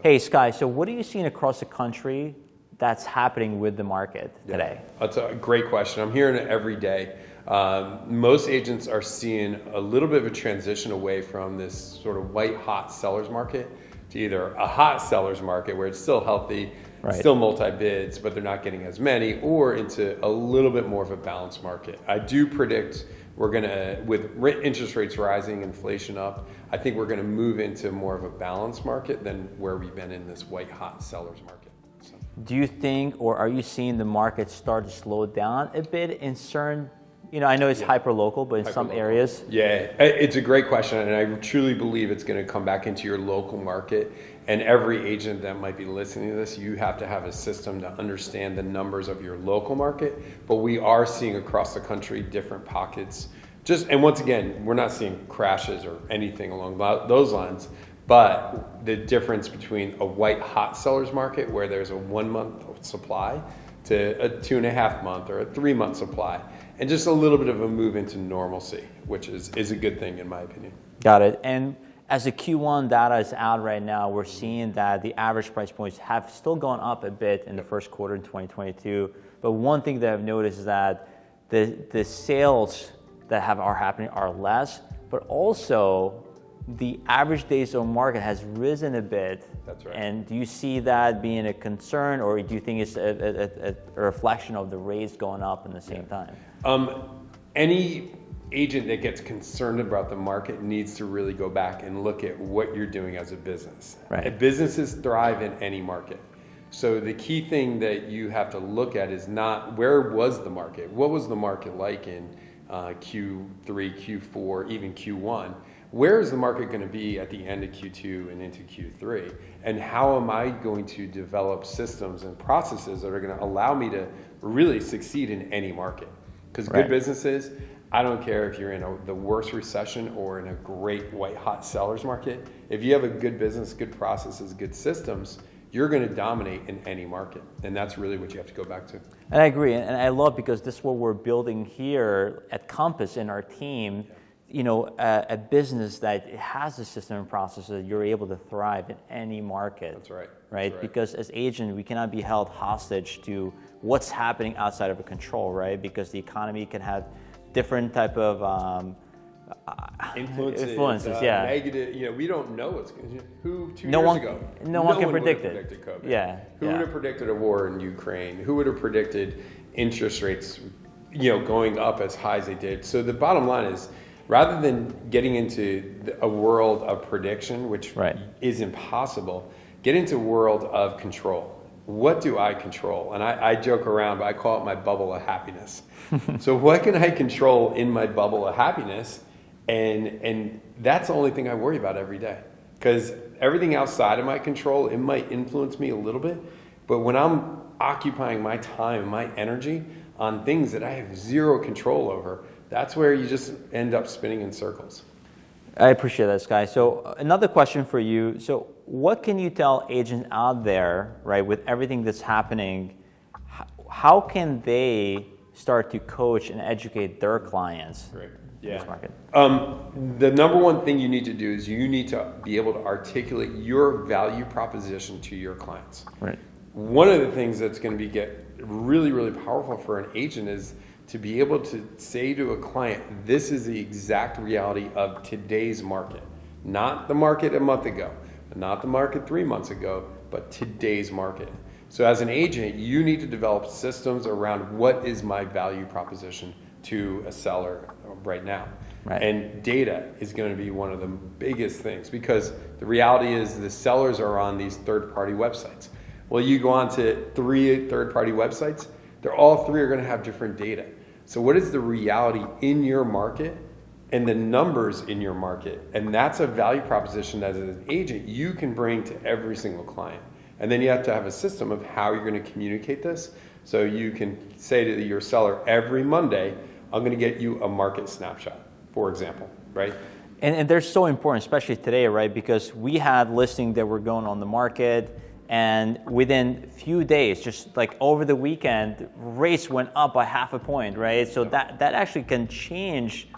Hey, Skye, so what are you seeing across the country that's happening with the market today? That's a great question. I'm hearing it every day. Most agents are seeing a little bit of a transition away from this sort of white hot seller's market to either a hot seller's market where it's still healthy, still multi-bids, but they're not getting as many, or into a little bit more of a balanced market. I do predict we're going to, with interest rates rising, inflation up, I think we're going to move into more of a balanced market than where we've been in this white hot seller's market. So. Do you think, or are you seeing the market start to slow down a bit in certain, I know it's hyper-local, but in some areas? Yeah, it's a great question, and I truly believe it's going to come back into your local market. And every agent that might be listening to this, you have to have a system to understand the numbers of your local market. But we are seeing across the country different pockets. And once again, we're not seeing crashes or anything along those lines. But the difference between a white hot seller's market where there's a 1 month supply to a 2.5 month or a 3 month supply, and just a little bit of a move into normalcy, which is a good thing in my opinion. Got it. And as the Q1 data is out right now, we're seeing that the average price points have still gone up a bit in the first quarter in 2022. But one thing that I've noticed is that the sales that are happening are less, but also the average days on market has risen a bit. That's right. And do you see that being a concern, or do you think it's a reflection of the rates going up in the same time? Any agent that gets concerned about the market needs to really go back and look at what you're doing as a business. Right. Businesses thrive in any market. So the key thing that you have to look at is not where was the market? What was the market like in Q3, Q4, even Q1? Where is the market going to be at the end of Q2 and into Q3? And how am I going to develop systems and processes that are going to allow me to really succeed in any market? Because good businesses, I don't care if you're in the worst recession or in a great white hot seller's market. If you have a good business, good processes, good systems, you're going to dominate in any market. And that's really what you have to go back to. And I agree. And I love, because this is what we're building here at Compass in our team, a business that has a system and processes, you're able to thrive in any market. That's right. Right? That's right. Because as agent, we cannot be held hostage to what's happening outside of our control, right? Because the economy can have different type of influences, negative. We don't know what's going to. Who 2 no years one, ago? No one can predict it. Predicted COVID. Yeah. Who would have predicted a war in Ukraine? Who would have predicted interest rates, going up as high as they did? So the bottom line is, rather than getting into a world of prediction, which is impossible, get into a world of control. What do I control? And I joke around, but I call it my bubble of happiness. So what can I control in my bubble of happiness? And that's the only thing I worry about every day. Because everything outside of my control, it might influence me a little bit. But when I'm occupying my time and my energy on things that I have zero control over, that's where you just end up spinning in circles. I appreciate that, Skye. So another question for you. So what can you tell agents out there, right, with everything that's happening, how can they start to coach and educate their clients in this market? The number one thing you need to do is you need to be able to articulate your value proposition to your clients. Right. One of the things that's going to get really, really powerful for an agent is to be able to say to a client, this is the exact reality of today's market. Not the market a month ago, not the market 3 months ago, but today's market. So as an agent, you need to develop systems around what is my value proposition to a seller right now. Right. And data is going to be one of the biggest things, because the reality is the sellers are on these third-party websites. Well, you go on to 3 third-party websites, all 3 are going to have different data. So what is the reality in your market and the numbers in your market? And that's a value proposition that as an agent you can bring to every single client. And then you have to have a system of how you're going to communicate this. So you can say to your seller, every Monday, I'm going to get you a market snapshot, for example, right? And they're so important, especially today, right? Because we had listings that were going on the market, and within a few days, just like over the weekend, rates went up by 0.5 point, right? So that actually can change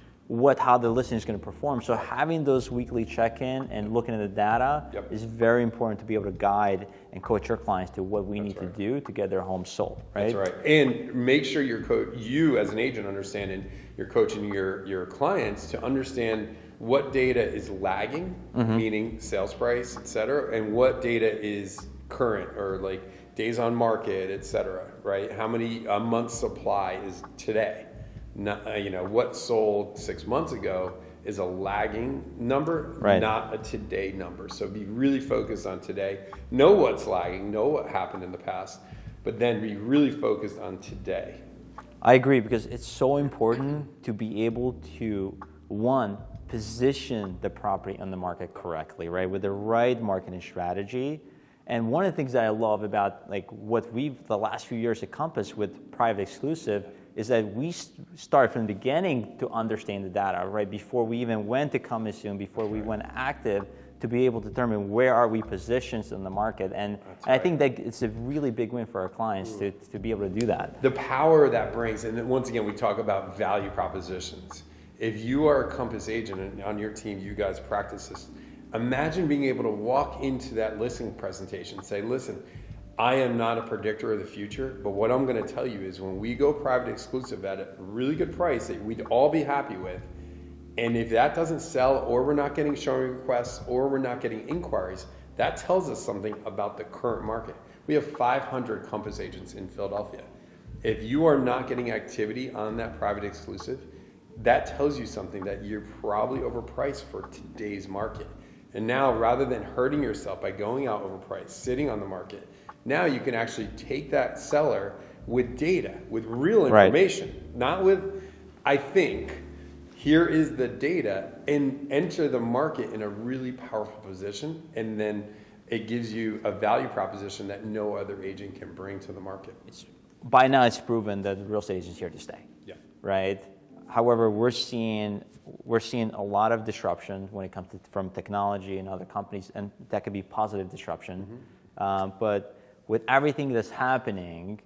how the listing is going to perform. So having those weekly check-in and looking at the data Yep. is very important to be able to guide and coach your clients to what we need to do to get their home sold, right? That's right. And make sure you as an agent understand, and you're coaching your clients to understand what data is lagging, meaning sales price, et cetera, and what data is current, or like days on market, et cetera, right? How many a month supply is today? Not, what sold 6 months ago is a lagging number, right, not a today number. So be really focused on today. Know what's lagging, know what happened in the past, but then be really focused on today. I agree, because it's so important to be able to, one, position the property on the market correctly, right, with the right marketing strategy. And one of the things that I love about like what we've the last few years accomplished with private exclusive is that we start from the beginning to understand the data, right? Before we even went to coming soon, before we went active, to be able to determine where are we positioned in the market. And I think that it's a really big win for our clients to be able to do that. The power that brings, and then once again, we talk about value propositions. If you are a Compass agent and on your team, you guys practice this, imagine being able to walk into that listing presentation and say, listen, I am not a predictor of the future, but what I'm going to tell you is when we go private exclusive at a really good price that we'd all be happy with, and if that doesn't sell, or we're not getting showing requests, or we're not getting inquiries, that tells us something about the current market. We have 500 Compass agents in Philadelphia. If you are not getting activity on that private exclusive, that tells you something that you're probably overpriced for today's market. And now, rather than hurting yourself by going out overpriced, sitting on the market, now you can actually take that seller with data, with real information, not with, I think, here is the data, and enter the market in a really powerful position, and then it gives you a value proposition that no other agent can bring to the market. By now, it's proven that real estate agents here to stay. Yeah. Right. However, we're seeing a lot of disruption when it comes to from technology and other companies, and that could be positive disruption. But with everything that's happening,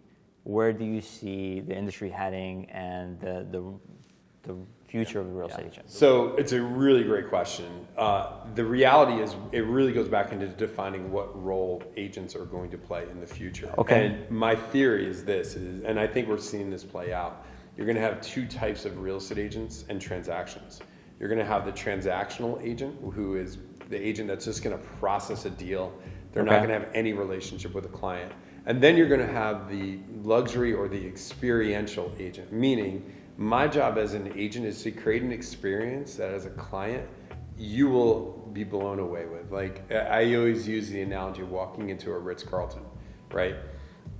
where do you see the industry heading and the future of the real estate agent? So it's a really great question. The reality is it really goes back into defining what role agents are going to play in the future. Okay. And my theory is this, and I think we're seeing this play out. You're going to have two types of real estate agents and transactions. You're going to have the transactional agent, who is the agent that's just going to process a deal. They're not going to have any relationship with a client. And then you're going to have the luxury or the experiential agent, meaning my job as an agent is to create an experience that as a client, you will be blown away with. Like I always use the analogy of walking into a Ritz-Carlton, right?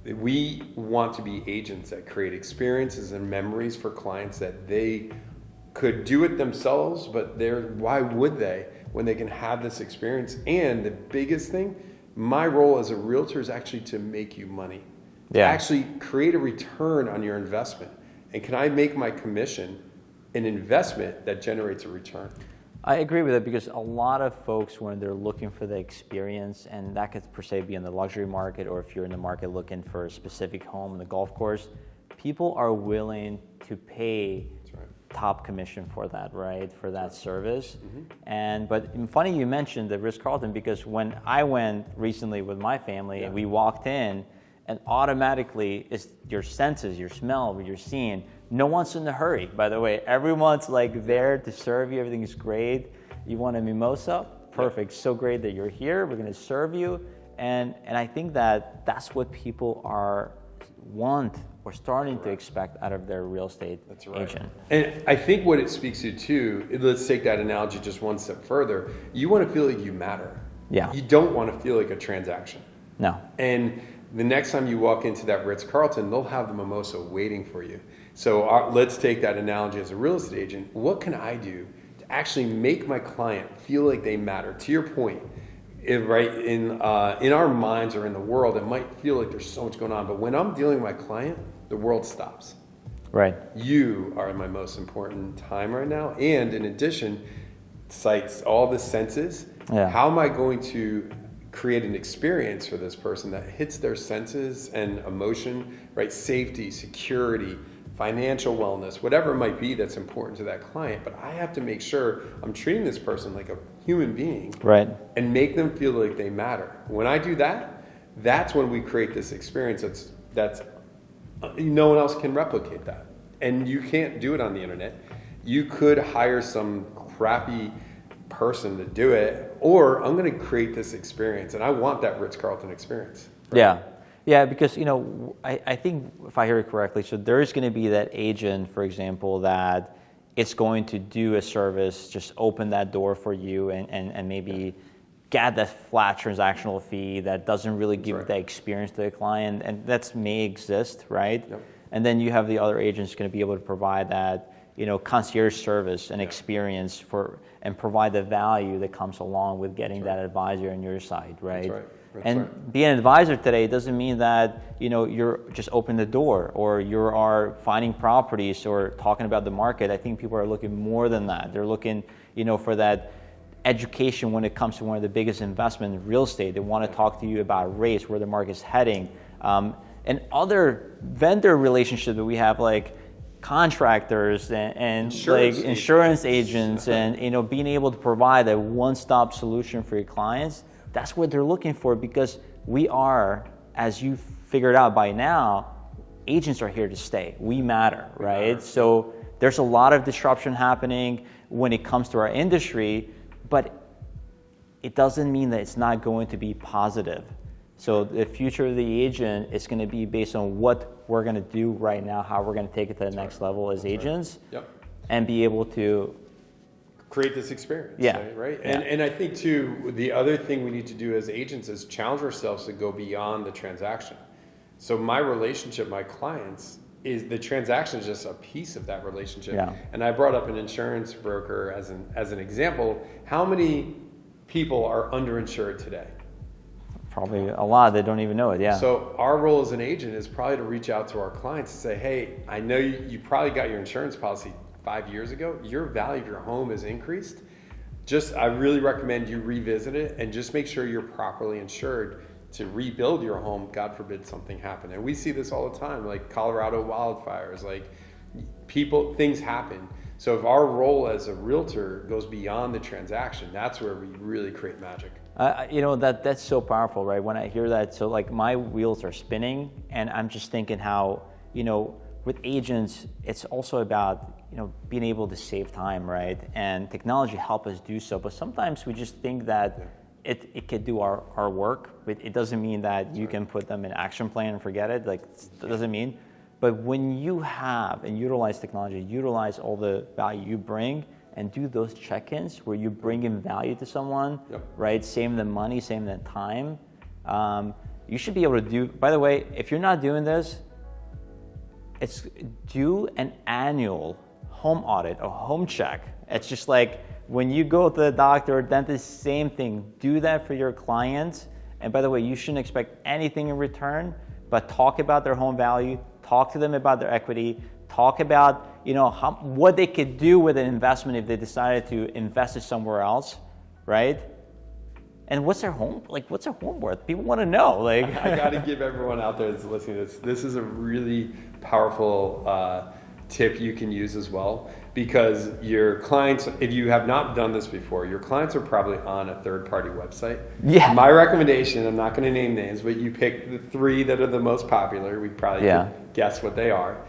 We want to be agents that create experiences and memories for clients that they could do it themselves, but why would they when they can have this experience? And the biggest thing, my role as a realtor is actually to make you money, to actually create a return on your investment. And can I make my commission an investment that generates a return? I agree with it, because a lot of folks, when they're looking for the experience, and that could per se be in the luxury market, or if you're in the market looking for a specific home in the golf course, people are willing to pay top commission for that, right? For that service. But funny you mentioned the Ritz-Carlton, because when I went recently with my family and we walked in, and automatically it's your senses, your smell, what you're seeing. No one's in a hurry, by the way. Everyone's like there to serve you. Everything is great. You want a mimosa? Perfect. So great that you're here. We're going to serve you. And I think that's what people want or starting to expect out of their real estate agent. And I think what it speaks to too, let's take that analogy just one step further. You want to feel like you matter. Yeah. You don't want to feel like a transaction. No. And the next time you walk into that Ritz-Carlton, they'll have the mimosa waiting for you. So let's take that analogy as a real estate agent. What can I do to actually make my client feel like they matter? To your point, in our minds or in the world, it might feel like there's so much going on. But when I'm dealing with my client, the world stops. Right. You are my most important time right now. And in addition, sights, all the senses. Yeah. How am I going to create an experience for this person that hits their senses and emotion, right? Safety, security, financial wellness, whatever it might be that's important to that client. But I have to make sure I'm treating this person like a human being, right, and make them feel like they matter. When I do that, that's when we create this experience that's no one else can replicate that. And you can't do it on the internet. You could hire some crappy person to do it, or I'm going to create this experience, and I want that Ritz-Carlton experience. Right? Yeah, because I think if I hear it correctly, so there is going to be that agent, for example, that it's going to do a service, just open that door for you, and maybe get that flat transactional fee that doesn't really give that experience to the client, and that may exist, right? Yep. And then you have the other agents going to be able to provide that, concierge service and experience and provide the value that comes along with getting that advisor on your side, right? That's right. Being an advisor today doesn't mean that you're just open the door or you are finding properties or talking about the market. I think people are looking more than that. They're looking, for that education when it comes to one of the biggest investments in real estate. They want to talk to you about rates, where the market's heading, and other vendor relationships that we have, like contractors and insurance agents and being able to provide a one-stop solution for your clients. That's what they're looking for, because we are, as you figured out by now, agents are here to stay. We matter, right? So there's a lot of disruption happening when it comes to our industry, but it doesn't mean that it's not going to be positive. So the future of the agent is going to be based on what we're going to do right now, how we're going to take it to the next level as agents, and be able to create this experience. Right? Yeah. And I think too, the other thing we need to do as agents is challenge ourselves to go beyond the transaction. So my relationship, my clients, is the transaction is just a piece of that relationship. Yeah. And I brought up an insurance broker as an example. How many people are underinsured today? Probably a lot that don't even know it, yeah. So our role as an agent is probably to reach out to our clients and say, hey, I know you probably got your insurance policy 5 years ago. Your value of your home has increased. I really recommend you revisit it and just make sure you're properly insured to rebuild your home, God forbid something happened. And we see this all the time, like Colorado wildfires, like things happen. So if our role as a realtor goes beyond the transaction, that's where we really create magic. That's so powerful, right? When I hear that, so like my wheels are spinning, and I'm just thinking how, with agents, it's also about, being able to save time, right? And technology help us do so, but sometimes we just think that it could do our work, but it doesn't mean that you can put them in action plan and forget it. Like, it doesn't mean. But when you have and utilize technology, utilize all the value you bring, and do those check-ins where you bring in value to someone, right? Saving them money, saving them time. You should be able to do, by the way, if you're not doing this, do an annual home audit or home check. It's just like when you go to the doctor or dentist, same thing. Do that for your clients. And by the way, you shouldn't expect anything in return, but talk about their home value, talk to them about their equity, talk about what they could do with an investment if they decided to invest it somewhere else, right? And what's their home worth? People want to know. Like, I got to give everyone out there that's listening to this. This is a really powerful tip you can use as well, because your clients, if you have not done this before, your clients are probably on a third-party website. Yeah. My recommendation, I'm not going to name names, but you pick the 3 that are the most popular. We probably can guess what they are.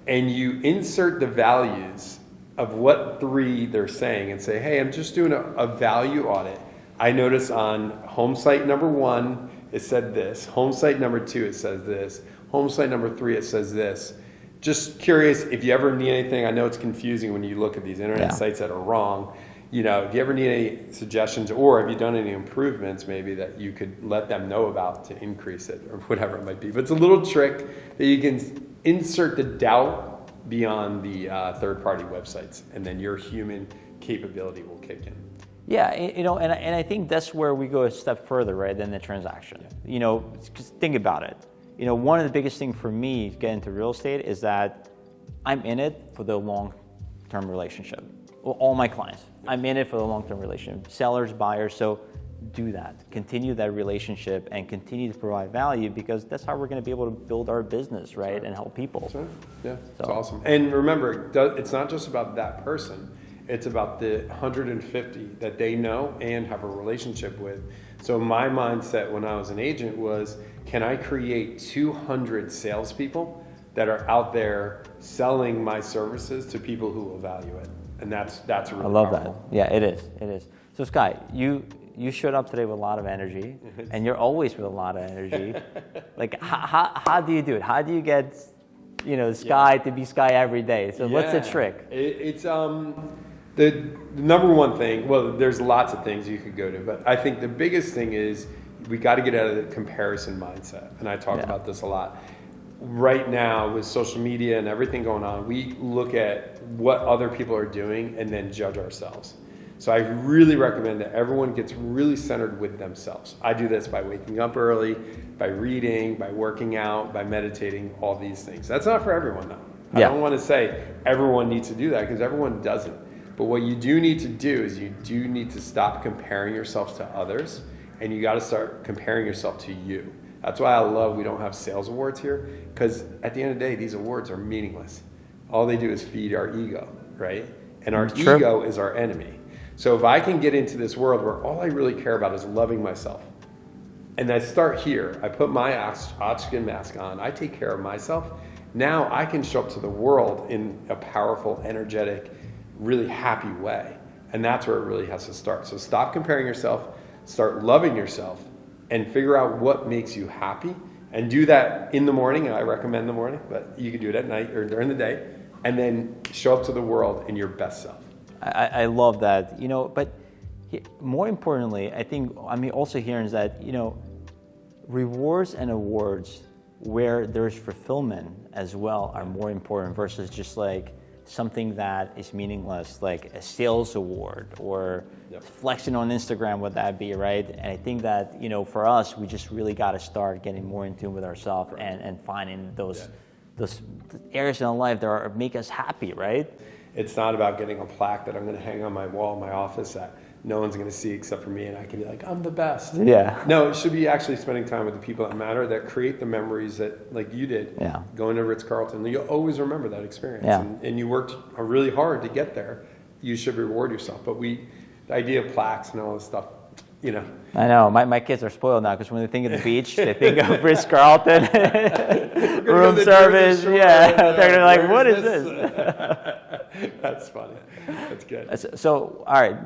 And you insert the values of what 3 they're saying and say, hey, I'm just doing a value audit. I notice on home site number 1, it said this. Home site number 2, it says this. Home site number 3, it says this. Just curious if you ever need anything. I know it's confusing when you look at these internet sites that are wrong. If you ever need any suggestions, or have you done any improvements maybe that you could let them know about to increase it, or whatever it might be. But it's a little trick that you can insert the doubt beyond the third-party websites, and then your human capability will kick in. Yeah, and I think that's where we go a step further, right, than the transaction. Just think about it. One of the biggest things for me to get into real estate is that I'm in it for the long-term relationship. Well, all my clients, I'm in it for the long-term relationship. Sellers, buyers. So do that, continue that relationship, and continue to provide value, because that's how we're going to be able to build our business, right, and help people. That's right. Yeah, that's awesome. And remember, it's not just about that person. It's about the 150 that they know and have a relationship with. So my mindset when I was an agent was, can I create 200 salespeople that are out there selling my services to people who will value it? And that's really I love powerful. that. Yeah, it is. So Skye, you showed up today with a lot of energy, and you're always with a lot of energy. Like, how do you do it? How do you get, Skye to be Skye every day? So what's the trick? It's the number one thing. Well, there's lots of things you could go to, but I think the biggest thing is we got to get out of the comparison mindset, and I talk about this a lot. Right now, with social media and everything going on, we look at what other people are doing and then judge ourselves. So I really recommend that everyone gets really centered with themselves. I do this by waking up early, by reading, by working out, by meditating, all these things. That's not for everyone, though. I don't want to say everyone needs to do that, because everyone doesn't. But what you do need to do is you do need to stop comparing yourself to others, and you got to start comparing yourself to you. That's why I love we don't have sales awards here, because at the end of the day, these awards are meaningless. All they do is feed our ego, right? And our ego is our enemy. So if I can get into this world where all I really care about is loving myself, and I start here, I put my oxygen mask on, I take care of myself, now I can show up to the world in a powerful, energetic, really happy way. And that's where it really has to start. So stop comparing yourself, start loving yourself, and figure out what makes you happy, and do that in the morning. I recommend the morning, but you can do it at night or during the day, and then show up to the world in your best self. I love that, but more importantly, also hearing is that, rewards and awards where there's fulfillment as well are more important versus just like something that is meaningless, like a sales award or flexing on Instagram, would that be, right? And I think that, for us, we just really got to start getting more in tune with ourselves and finding those areas in our life that make us happy, right? It's not about getting a plaque that I'm going to hang on my wall in my office that no one's going to see except for me, and I can be like, I'm the best. Yeah. No, it should be actually spending time with the people that matter, that create the memories that, like you did, going to Ritz-Carlton. You'll always remember that experience. Yeah. And you worked really hard to get there. You should reward yourself. But the idea of plaques and all this stuff, I know. My kids are spoiled now, because when they think of the beach, they think of Ritz-Carlton, room service. They're like, what is this? That's funny. That's good. So, all right.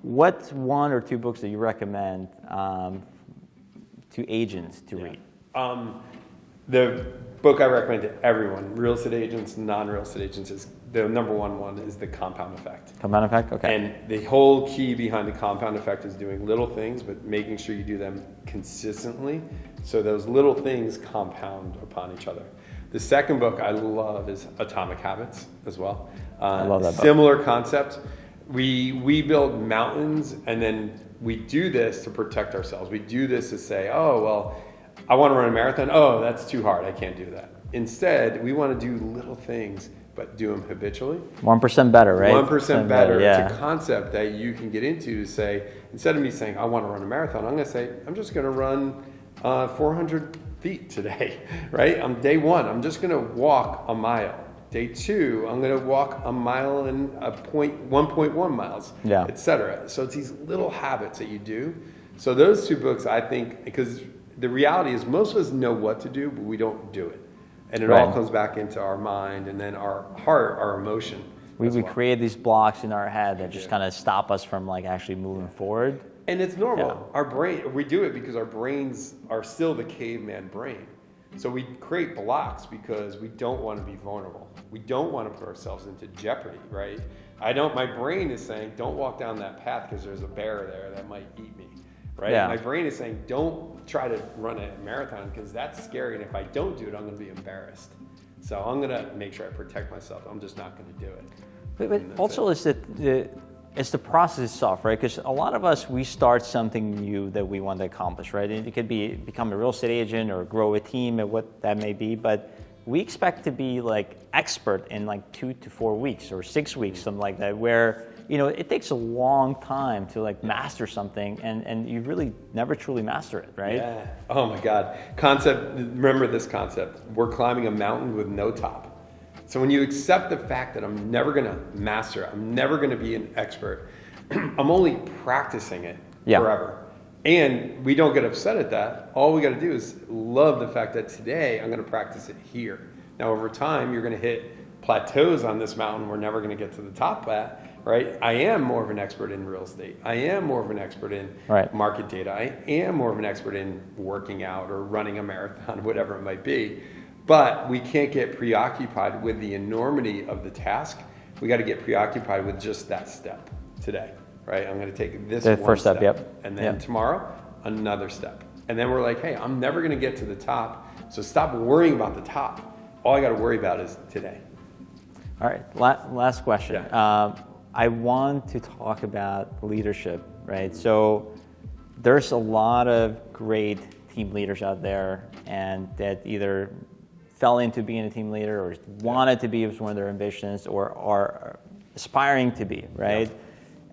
What's one or two books that you recommend to agents to read? The book I recommend to everyone, real estate agents, non-real estate agents, is the number one is The Compound Effect. Compound Effect? Okay. And the whole key behind The Compound Effect is doing little things, but making sure you do them consistently, so those little things compound upon each other. The second book I love is Atomic Habits as well. I love that book. Similar concept. We build mountains, and then we do this to protect ourselves. We do this to say, oh, well, I want to run a marathon. Oh, that's too hard. I can't do that. Instead, we want to do little things, but do them habitually. 1% better, right? 1% better. It's a concept that you can get into to say, instead of me saying, I want to run a marathon, I'm going to say, I'm just going to run 400 feet today, right? On day one, I'm just going to walk a mile. Day two, I'm going to walk a mile and 1.1 miles, etc. So it's these little habits that you do. So those two books, I think, because the reality is most of us know what to do, but we don't do it. And it all comes back into our mind, and then our heart, our emotion. We create these blocks in our head that just kind of stop us from like actually moving forward. And it's normal. Our brain, we do it because our brains are still the caveman brain. So we create blocks because we don't want to be vulnerable. We don't want to put ourselves into jeopardy, right? My brain is saying, don't walk down that path because there's a bear there that might eat me, right? Yeah. My brain is saying, don't try to run a marathon because that's scary. And if I don't do it, I'm going to be embarrassed. So I'm going to make sure I protect myself. I'm just not going to do it. But also it's the process itself, right? Because a lot of us, we start something new that we want to accomplish, right? And it could be become a real estate agent or grow a team and what that may be, but we expect to be like expert in like 2 to 4 weeks or 6 weeks, something like that, where it takes a long time to like master something, and you really never truly master it, right? Yeah. Oh my God. Remember this concept. We're climbing a mountain with no top. So when you accept the fact that I'm never going to master it, I'm never going to be an expert, I'm only practicing it forever. And we don't get upset at that. All we got to do is love the fact that today I'm going to practice it here. Now, over time, you're going to hit plateaus on this mountain we're never going to get to the top at, right? I am more of an expert in real estate. I am more of an expert in market data. I am more of an expert in working out or running a marathon, whatever it might be. But we can't get preoccupied with the enormity of the task. We got to get preoccupied with just that step today, right? I'm going to take this one first step, and then tomorrow, another step. And then we're like, hey, I'm never going to get to the top, so stop worrying about the top. All I got to worry about is today. All right, last question. Yeah. I want to talk about leadership, right? So there's a lot of great team leaders out there, and that either fell into being a team leader or wanted to be as one of their ambitions or are aspiring to be, right? Yeah.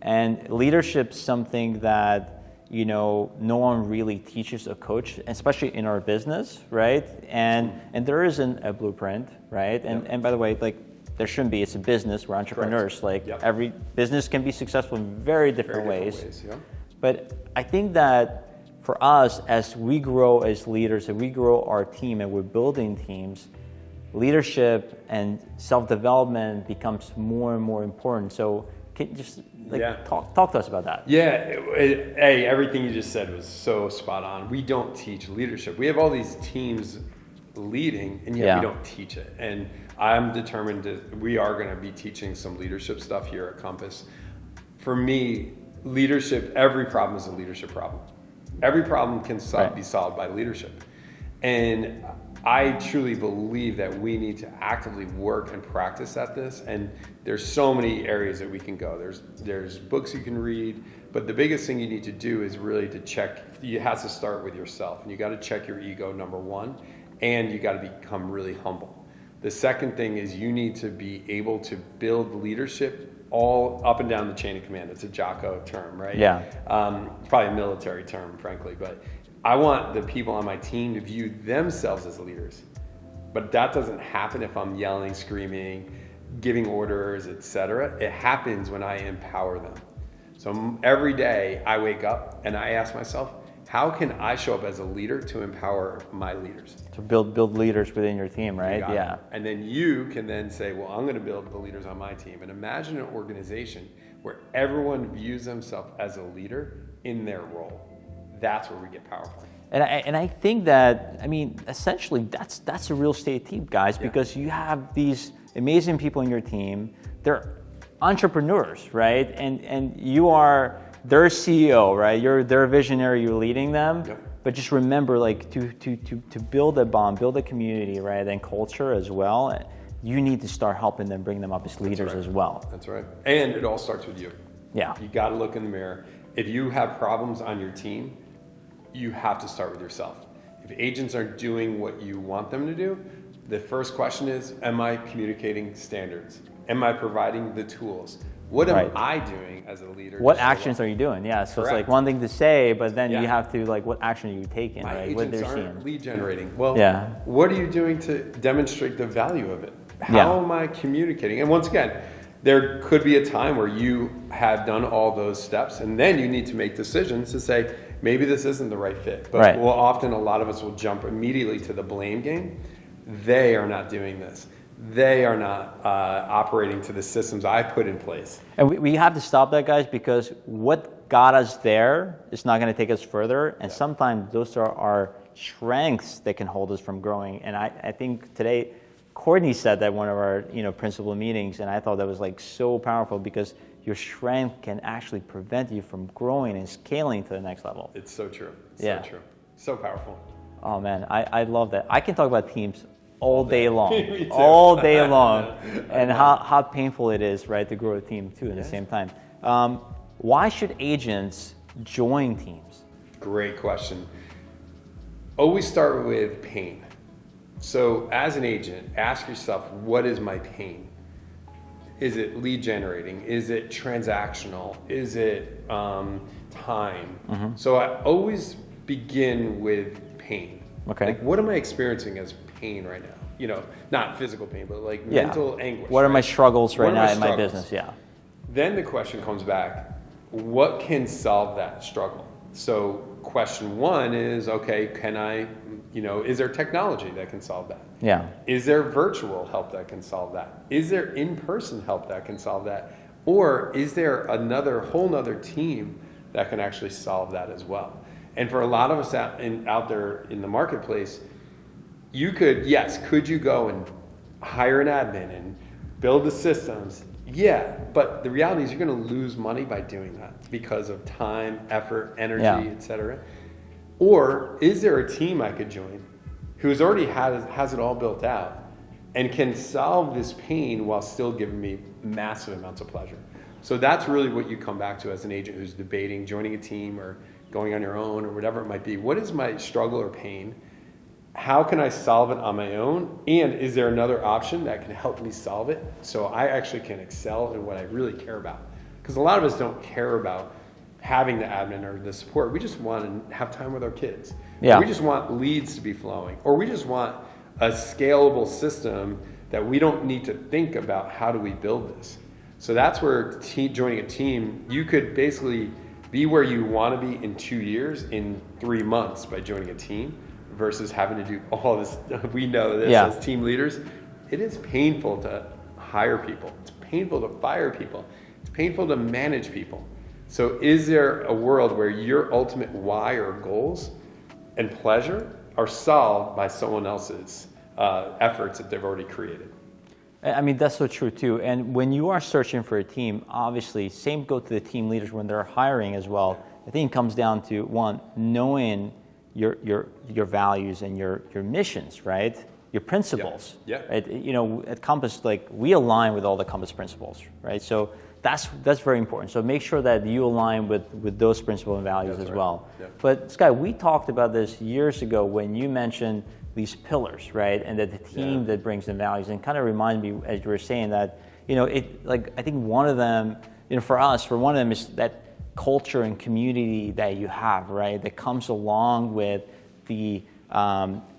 And leadership's something that, no one really teaches a coach, especially in our business, right? And there isn't a blueprint, right? And by the way, like, there shouldn't be. It's a business. We're entrepreneurs. Correct. Like every business can be successful in very different ways. But I think that for us, as we grow as leaders, as we grow our team and we're building teams, leadership and self-development becomes more and more important. So can you just talk to us about that? Yeah, hey, everything you just said was so spot on. We don't teach leadership. We have all these teams leading, and yet we don't teach it. And I'm determined we are going to be teaching some leadership stuff here at Compass. For me, leadership, every problem is a leadership problem. Every problem can be solved by leadership. And I truly believe that we need to actively work and practice at this. And there's so many areas that we can go. There's books you can read, but the biggest thing you need to do is really to check. You have to start with yourself, and you got to check your ego, number one, and you got to become really humble. The second thing is you need to be able to build leadership all up and down the chain of command. It's a Jocko term, right? Yeah. It's probably a military term, frankly, but I want the people on my team to view themselves as leaders. But that doesn't happen if I'm yelling, screaming, giving orders, etc. It happens when I empower them. So every day I wake up and I ask myself, how can I show up as a leader to empower my leaders? To build leaders within your team, right? Yeah. And then you can then say, well, I'm going to build the leaders on my team. And imagine an organization where everyone views themselves as a leader in their role. That's where we get powerful. And I think that, essentially that's a real estate team, guys, because you have these amazing people in your team. They're entrepreneurs, right? And you are their CEO, right? You're their visionary, you're leading them. Yep. But just remember, like, to build a bond, build a community, right? And culture as well. You need to start helping them, bring them up as leaders as well. That's right. And it all starts with you. Yeah. You got to look in the mirror. If you have problems on your team, you have to start with yourself. If agents aren't doing what you want them to do, the first question is, am I communicating standards? Am I providing the tools? What am I doing as a leader? What actions are you doing? Yeah, so Correct. It's like one thing to say, but then you have to, like, what action are you taking, My right? agents What they're aren't seeing. lead generating. Well, what are you doing to demonstrate the value of it? How am I communicating? And once again, there could be a time where you have done all those steps, and then you need to make decisions to say, maybe this isn't the right fit. But often a lot of us will jump immediately to the blame game. They are not doing this. They are not operating to the systems I put in place. And we have to stop that, guys, because what got us there is not going to take us further. And sometimes those are our strengths that can hold us from growing. And I think today, Courtney said that one of our principal meetings, and I thought that was like so powerful because your strength can actually prevent you from growing and scaling to the next level. It's so true. So true. So powerful. Oh man, I love that. I can talk about teams all day long, all day long, and how painful it is, right, to grow a team too at the same time. Why should agents join teams? Great question. Always start with pain. So as an agent, ask yourself, what is my pain? Is it lead generating? Is it transactional? Is it time? So I always begin with pain. Okay. Like, what am I experiencing as pain right now? You know, not physical pain, but like mental anguish. What are my struggles right now in my struggles? business? Yeah. Then the question comes back, what can solve that struggle? So question one is, okay, can I, is there technology that can solve that? Yeah. Is there virtual help that can solve that? Is there in-person help that can solve that? Or is there whole nother team that can actually solve that as well? And for a lot of us out there in the marketplace, could you go and hire an admin and build the systems? Yeah, but the reality is you're going to lose money by doing that because of time, effort, energy, etc. Or is there a team I could join who's already has it all built out and can solve this pain while still giving me massive amounts of pleasure? So that's really what you come back to as an agent who's debating joining a team or going on your own or whatever it might be. What is my struggle or pain? How can I solve it on my own? And is there another option that can help me solve it so I actually can excel in what I really care about? Because a lot of us don't care about having the admin or the support. We just want to have time with our kids. Yeah. We just want leads to be flowing. Or we just want a scalable system that we don't need to think about how do we build this. So that's where joining a team, you could basically be where you want to be in 2 years, in 3 months by joining a team, versus having to do all this. We know this as team leaders. It is painful to hire people. It's painful to fire people. It's painful to manage people. So is there a world where your ultimate why or goals and pleasure are solved by someone else's efforts that they've already created? I mean, that's so true too. And when you are searching for a team, obviously, same go to the team leaders when they're hiring as well. I think it comes down to, one, knowing your values and your missions, right? Your principles. Yeah. Right? At Compass, we align with all the Compass principles, right? So that's very important. So make sure that you align with those principles and values as well. Yeah. But Skye, we talked about this years ago when you mentioned these pillars, right? And that the team that brings the values, and kind of remind me as you were saying that, I think one of them, for one of them is that culture and community that you have, right? That comes along with the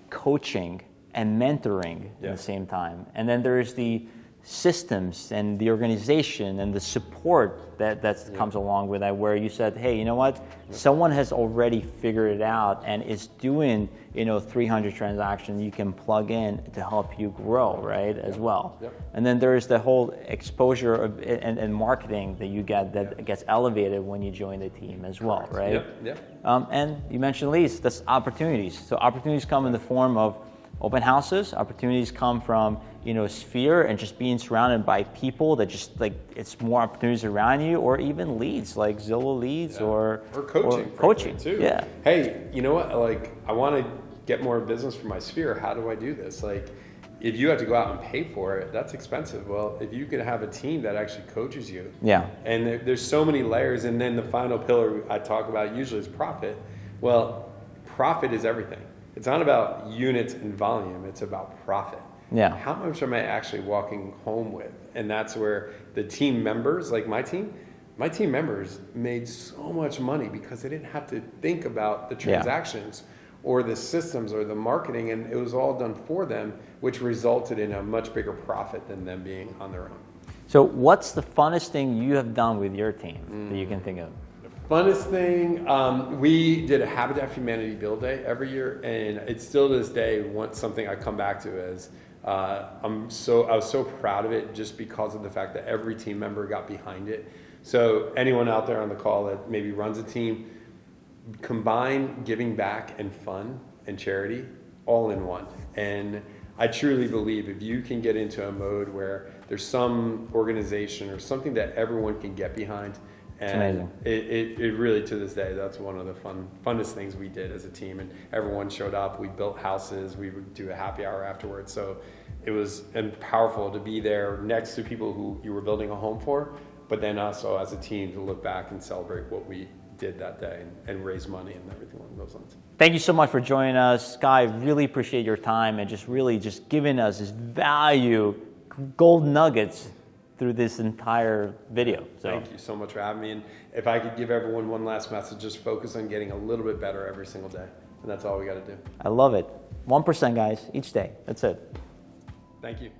coaching and mentoring at the same time. And then there's the systems and the organization and the support that comes along with that, where you said, hey, you know what? Someone has already figured it out and is doing, 300 transactions you can plug in to help you grow, right, as well. Yep. And then there's the whole exposure and marketing that you get that gets elevated when you join the team as well, right? Yep. And you mentioned leads, that's opportunities. So opportunities come in the form of open houses. Opportunities come from, sphere and just being surrounded by people that just it's more opportunities around you, or even leads like Zillow leads or coaching too. Yeah. Hey, you know what? I want to get more business for my sphere. How do I do this? If you have to go out and pay for it, that's expensive. Well, if you could have a team that actually coaches you. Yeah. And there's so many layers. And then the final pillar I talk about usually is profit. Well, profit is everything. It's not about units and volume. It's about profit. Yeah. How much am I actually walking home with? And that's where the team members, like my team members made so much money because they didn't have to think about the transactions or the systems or the marketing, and it was all done for them, which resulted in a much bigger profit than them being on their own. So what's the funnest thing you have done with your team that you can think of? Funnest thing, we did a Habitat for Humanity Build Day every year, and it's still to this day something I come back to as I was so proud of it just because of the fact that every team member got behind it. So anyone out there on the call that maybe runs a team, combine giving back and fun and charity all in one. And I truly believe if you can get into a mode where there's some organization or something that everyone can get behind, and it really, to this day, that's one of the funnest things we did as a team. And everyone showed up. We built houses. We would do a happy hour afterwards. So it was powerful to be there next to people who you were building a home for, but then also as a team to look back and celebrate what we did that day and raise money and everything along those lines. Thank you so much for joining us, Skye. Really appreciate your time and just giving us this value, gold nuggets through this entire video. So Thank you so much for having me. And if I could give everyone one last message, just focus on getting a little bit better every single day. And that's all we got to do. I love it. 1%, guys, each day. That's it. Thank you.